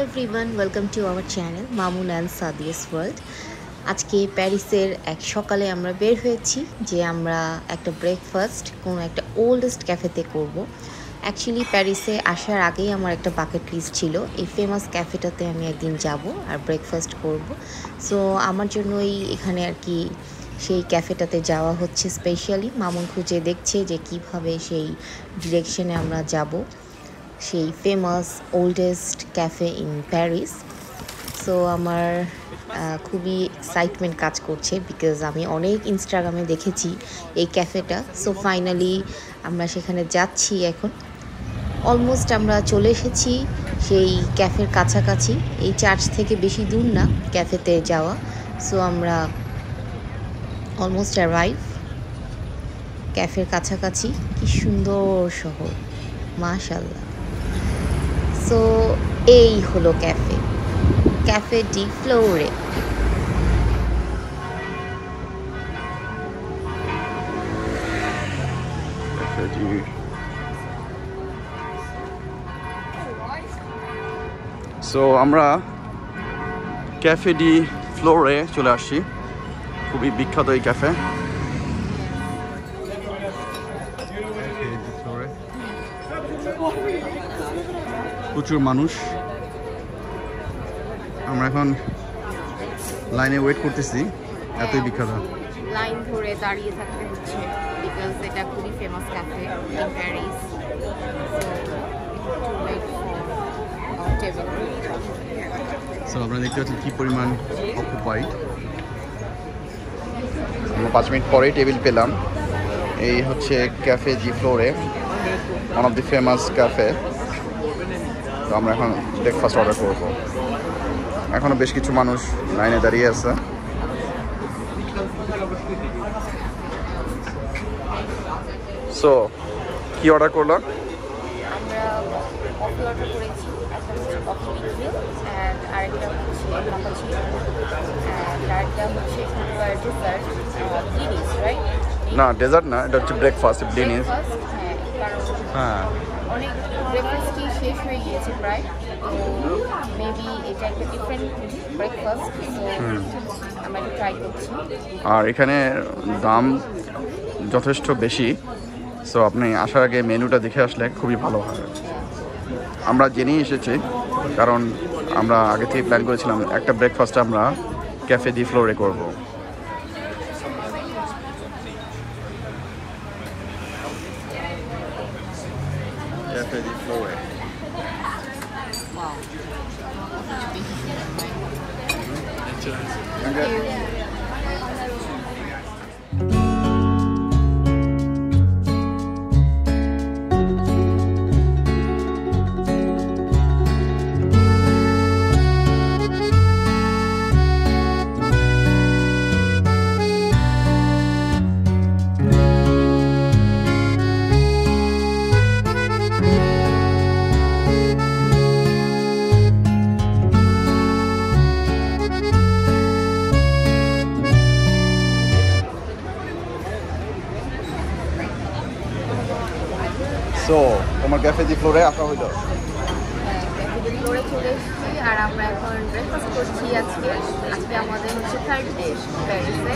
Everyone, welcome to our channel Mamun and Sadia's world. আজকে প্যারিসের এক সকালে আমরা বের হয়েছি যে আমরা একটা ব্রেকফাস্ট কোনো একটা ওল্ডেস্ট ক্যাফেতে করব। অ্যাকচুয়ালি প্যারিসে আসার আগেই আমার একটা বাকেট লিস্ট ছিল, এই ফেমাস ক্যাফেটাতে আমি একদিন যাব আর ব্রেকফাস্ট করব। সো আমার জন্যই এখানে আর কি সেই ক্যাফেটাতে যাওয়া হচ্ছে স্পেশালি। মামুন খুঁজে দেখছে যে কিভাবে সেই ডিরেকশনে আমরা যাব, সেই famous oldest cafe in Paris. So আমার খুবই এক্সাইটমেন্ট কাজ করছে বিকজ আমি অনেক ইনস্টাগ্রামে দেখেছি এই ক্যাফেটা। সো ফাইনালি আমরা সেখানে যাচ্ছি এখন। অলমোস্ট আমরা চলে এসেছি সেই ক্যাফের কাছাকাছি, এই চার্চ থেকে বেশি দূর না ক্যাফেতে যাওয়া। সো আমরা অলমোস্ট অ্যারাইভ ক্যাফের কাছাকাছি। কি সুন্দর শহর, মাশাআল্লাহ। সো এই হলো ক্যাফে, ক্যাফে ডি ফ্লোরে। সো আমরা ক্যাফে ডি ফ্লোরে চলে আসছি, খুবই বিখ্যাত এই ক্যাফে। প্রচুর মানুষ, আমরা এখন লাইনে ওয়েট করতেছি, এতই বিখ্যাত। লাইন ধরে দাঁড়িয়ে থাকতে হচ্ছে বিকজ এটা খুবই famous cafe in Paris. So আপনারা দেখতে পাচ্ছেন কি পরিমাণ অকুপাইড। আমরা 5 মিনিট পরেই টেবিল পেলাম। এই হচ্ছে ক্যাফে জি ফ্লোরে, one of the famous cafe. তো আমরা এখন ব্রেকফাস্ট অর্ডার করব। এখনও বেশ কিছু মানুষ লাইনে দাঁড়িয়ে আছে। সো কি অর্ডার করলাম? আমরা কফি অর্ডার করেছি, একটা হচ্ছে কফি বিথ অ্যান্ড আরেকটা হচ্ছে কাপাচিনো অ্যান্ড আরেকটা হচ্ছে এখানকার ডেজার্ট ব্লিনিস, রাইট? না, ডেজার্ট না, এটা হচ্ছে ব্রেকফাস্ট ব্লিনিস। হ্যাঁ, অনেক ব্রেকফাস্টই শেষ হয়ে গিয়েছে প্রায়, তো মেবি এটা একটা ডিফারেন্ট ব্রেকফাস্ট। তো আমরা একটু ট্রাই করছি। আর এখানে দাম যথেষ্ট বেশি, সো আপনি আসার আগে মেনুটা দেখে আসলে খুবই ভালো হয়। আমরা জেনেই এসেছি, কারণ আমরা আগে থেকে প্ল্যান করেছিলাম একটা ব্রেকফাস্ট আমরা ক্যাফে ডি ফ্লোরে করব। ক্যাফে ডি ফ্লোরে সো তোমার ক্যাফে ডি ফ্লোরে আসা হইলো। ক্যাফে ডি ফ্লোরে চলে এসেছি আর আমরা এখন ব্রেকফাস্ট করছি। আজকে আমাদের হচ্ছে 3rd ডে প্যারিসে।